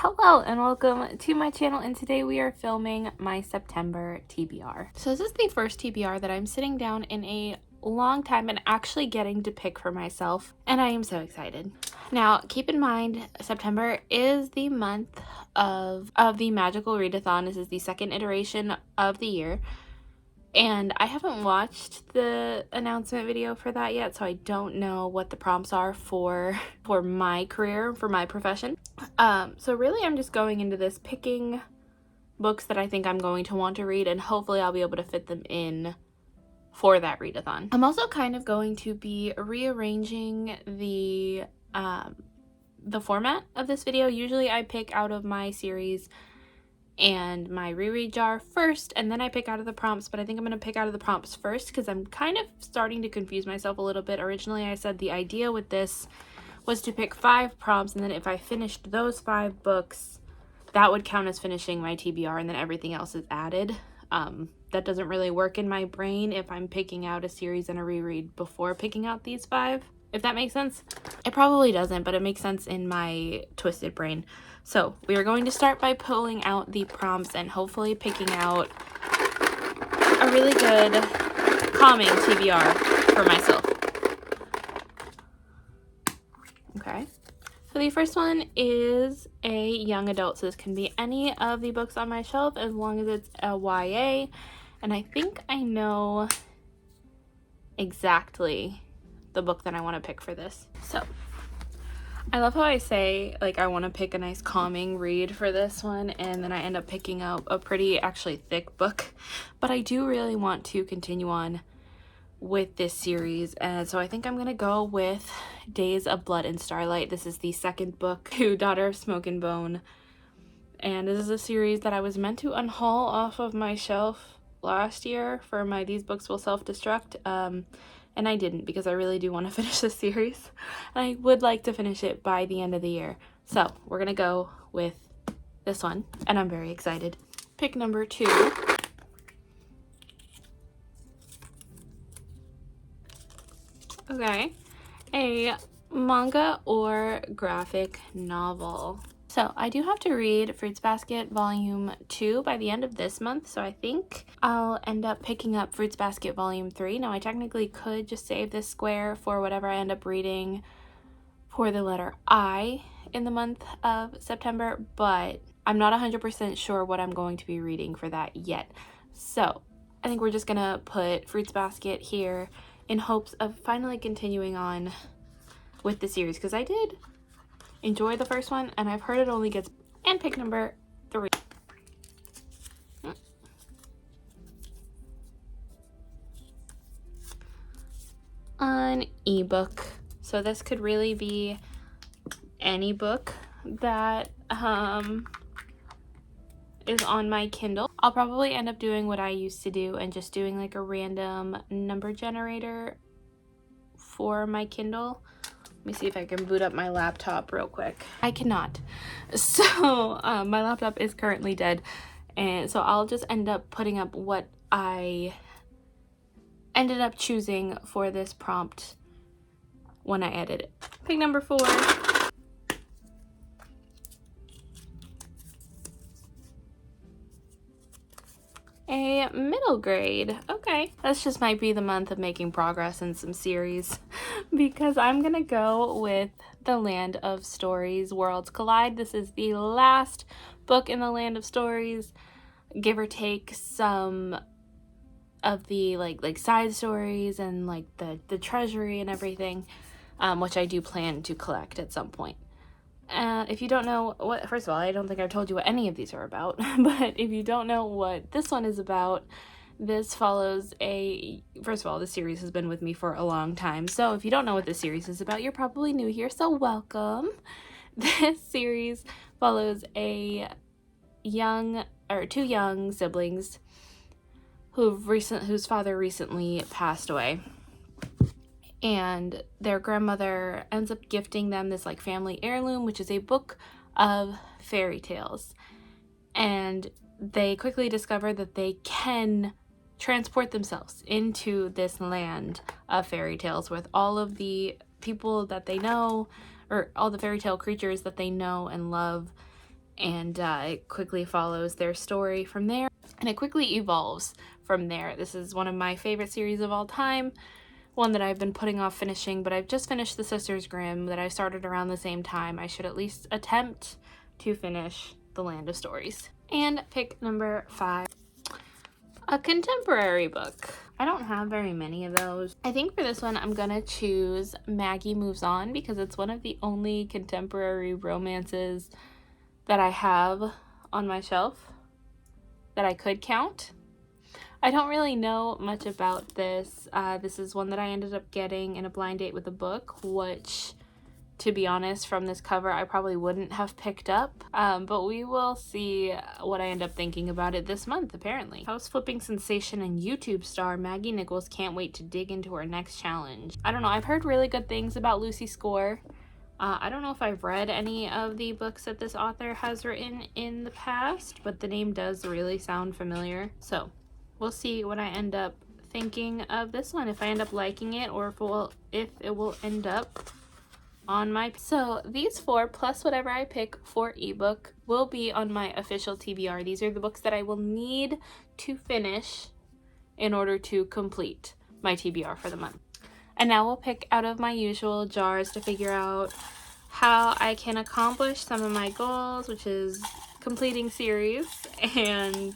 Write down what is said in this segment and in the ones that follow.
Hello and welcome to my channel, and today we are filming my September TBR. So this is the first TBR that I'm sitting down in a long time and actually getting to pick for myself, and I am so excited. Now keep in mind, September is the month of the magical readathon. This is the second iteration of the year. And I haven't watched the announcement video for that yet, so I don't know what the prompts are for my career, for my profession. So really I'm just going into this picking books that I think I'm going to want to read, and hopefully I'll be able to fit them in for that readathon. I'm also kind of going to be rearranging the format of this video. Usually I pick out of my series and my reread jar first, and then I pick out of the prompts, but I think I'm going to pick out of the prompts first because I'm kind of starting to confuse myself a little bit. Originally I said the idea with this was to pick 5 prompts, and then if I finished those 5 books, that would count as finishing my TBR, and then everything else is added. That doesn't really work in my brain if I'm picking out a series and a reread before picking out these 5, if that makes sense. It probably doesn't, but it makes sense in my twisted brain. So we are going to start by pulling out the prompts and hopefully picking out a really good calming TBR for myself. Okay, so the first one is a young adult, so this can be any of the books on my shelf as long as it's a YA, and I think I know exactly the book that I want to pick for this. So I love how I say, like, I want to pick a nice calming read for this one, and then I end up picking out a pretty, actually thick book. But I do really want to continue on with this series, and so I think I'm going to go with Days of Blood and Starlight. This is the second book to Daughter of Smoke and Bone, and this is a series that I was meant to unhaul off of my shelf last year for my These Books Will Self-Destruct, and I didn't because I really do want to finish this series. I would like to finish it by the end of the year. So we're gonna go with this one, and I'm very excited. Pick number 2. Okay, a manga or graphic novel. So I do have to read Fruits Basket Volume 2 by the end of this month, so I think I'll end up picking up Fruits Basket Volume 3. Now I technically could just save this square for whatever I end up reading for the letter I in the month of September, but I'm not 100% sure what I'm going to be reading for that yet. So I think we're just gonna put Fruits Basket here in hopes of finally continuing on with the series, because I did enjoy the first one, and I've heard it only gets... And pick number 3. An ebook. So this could really be any book that is on my Kindle. I'll probably end up doing what I used to do and just doing like a random number generator for my Kindle. Let me see if I can boot up my laptop real quick. I cannot. So my laptop is currently dead, and so I'll just end up putting up what I ended up choosing for this prompt when I edit it. Pick number 4. A middle grade. Okay, this just might be the month of making progress in some series because I'm gonna go with The Land of Stories, Worlds Collide. This is the last book in the Land of Stories, give or take some of the like side stories and like the treasury and everything, which I do plan to collect at some point. If you don't know what, first of all, I don't think I've told you what any of these are about, but if you don't know what this one is about, this follows first of all, this series has been with me for a long time, so if you don't know what this series is about, you're probably new here, so welcome. This series follows two young siblings whose father recently passed away. And their grandmother ends up gifting them this like family heirloom, which is a book of fairy tales. And they quickly discover that they can transport themselves into this land of fairy tales with all of the people that they know, or all the fairy tale creatures that they know and love, and it quickly follows their story from there, and it quickly evolves from there. This is one of my favorite series of all time, one that I've been putting off finishing, but I've just finished The Sisters Grimm that I started around the same time. I should at least attempt to finish The Land of Stories. And pick number 5, a contemporary book. I don't have very many of those. I think for this one I'm gonna choose Maggie Moves On because it's one of the only contemporary romances that I have on my shelf that I could count. I don't really know much about this. This is one that I ended up getting in a blind date with a book, which, to be honest, from this cover, I probably wouldn't have picked up. But we will see what I end up thinking about it this month, apparently. House flipping sensation and YouTube star Maggie Nichols can't wait to dig into her next challenge. I don't know, I've heard really good things about Lucy Score. I don't know if I've read any of the books that this author has written in the past, but the name does really sound familiar. So we'll see what I end up thinking of this one, if I end up liking it, or if it will end up on my... So these 4 plus whatever I pick for ebook will be on my official TBR. These are the books that I will need to finish in order to complete my TBR for the month. And now we'll pick out of my usual jars to figure out how I can accomplish some of my goals, which is completing series and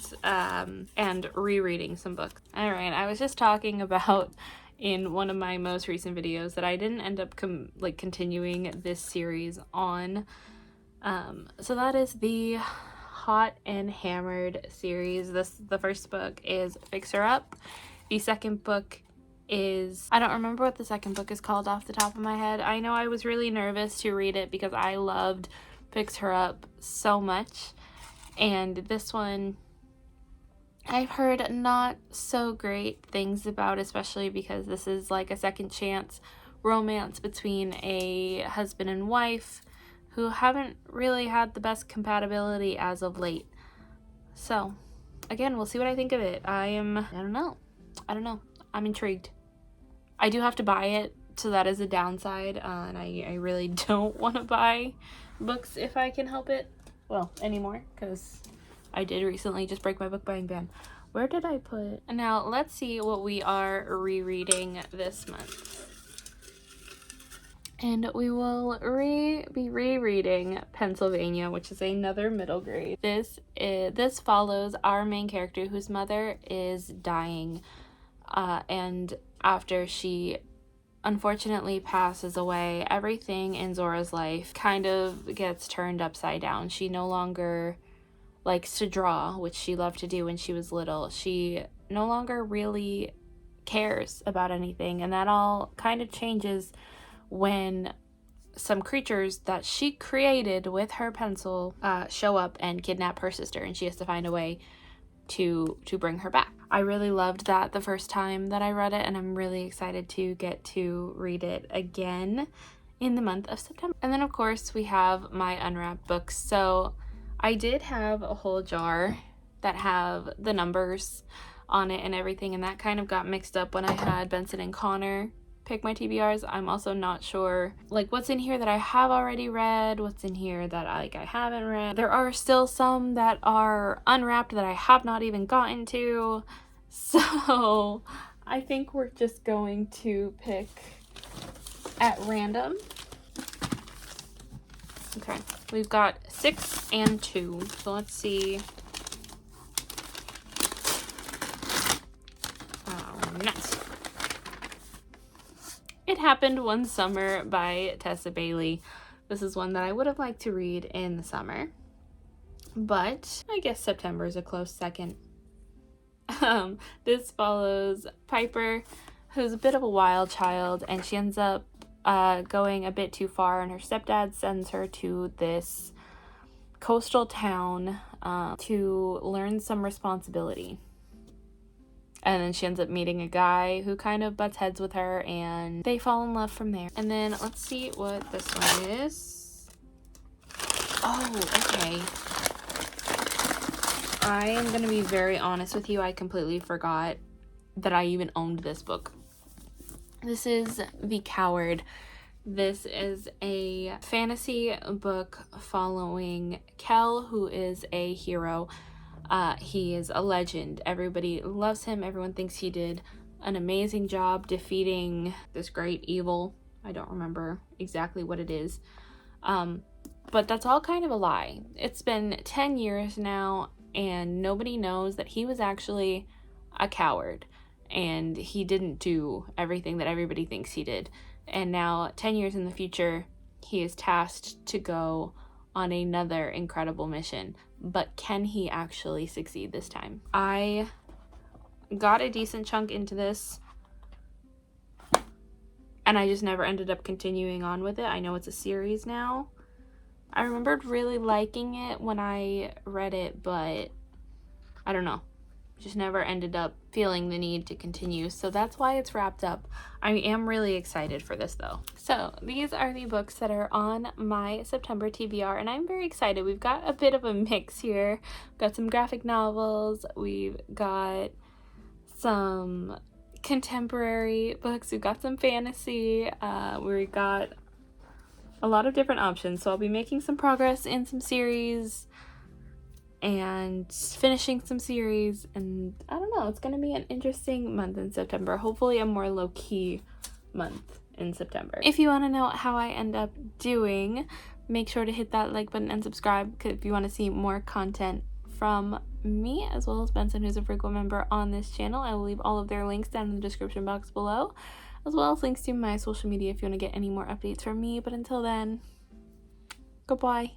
rereading some books. All right, I was just talking about in one of my most recent videos that I didn't end up continuing this series on. So that is the Hot and Hammered series. The first book is Fix Her Up. The second book is, I don't remember what the second book is called off the top of my head. I know I was really nervous to read it because I loved Fix Her Up so much, and this one I've heard not so great things about, especially because this is like a second chance romance between a husband and wife who haven't really had the best compatibility as of late. So again, we'll see what I think of it. I don't know. I'm intrigued. I do have to buy it, so that is a downside, and I really don't want to buy books if I can help it. Well, anymore, because I did recently just break my book buying ban. Where did I put... And now let's see what we are rereading this month. And we will be rereading Pennsylvania, which is another middle grade. This follows our main character whose mother is dying, and after she unfortunately passes away, everything in Zora's life kind of gets turned upside down. She no longer likes to draw, which she loved to do when she was little. She no longer really cares about anything, and that all kind of changes when some creatures that she created with her pencil show up and kidnap her sister, and she has to find a way to bring her back. I really loved that the first time that I read it, and I'm really excited to get to read it again in the month of September. And then of course we have my unwrapped books. So I did have a whole jar that have the numbers on it and everything, and that kind of got mixed up when I had Benson and Connor pick my TBRs. I'm also not sure like what's in here that I have already read, what's in here that I haven't read. There are still some that are unwrapped that I have not even gotten to. So I think we're just going to pick at random. Okay, we've got 6 and 2. So let's see. Next. It Happened One Summer by Tessa Bailey. This is one that I would have liked to read in the summer, but I guess September is a close second. This follows Piper, who's a bit of a wild child, and she ends up going a bit too far, and her stepdad sends her to this coastal town to learn some responsibility. And then she ends up meeting a guy who kind of butts heads with her, and they fall in love from there. And then let's see what this one is. Oh, okay. I am going to be very honest with you. I completely forgot that I even owned this book. This is The Coward. This is a fantasy book following Kel, who is a hero. He is a legend. Everybody loves him. Everyone thinks he did an amazing job defeating this great evil. I don't remember exactly what it is. But that's all kind of a lie. It's been 10 years now, and nobody knows that he was actually a coward, and he didn't do everything that everybody thinks he did. And now, 10 years in the future, he is tasked to go on another incredible mission. But can he actually succeed this time? I got a decent chunk into this, and I just never ended up continuing on with it. I know it's a series now. I remembered really liking it when I read it, but I don't know. Just never ended up feeling the need to continue. So that's why it's wrapped up. I am really excited for this though. So these are the books that are on my September TBR, and I'm very excited. We've got a bit of a mix here. We've got some graphic novels. We've got some contemporary books. We've got some fantasy. We got a lot of different options. So I'll be making some progress in some series and finishing some series, and I don't know, it's gonna be an interesting month in September. Hopefully a more low-key month in September. If you want to know how I end up doing, make sure to hit that like button and subscribe if you want to see more content from me, as well as Benson, who's a frequent member on this channel. I will leave all of their links down in the description box below, as well as links to my social media if you want to get any more updates from me. But until then, goodbye.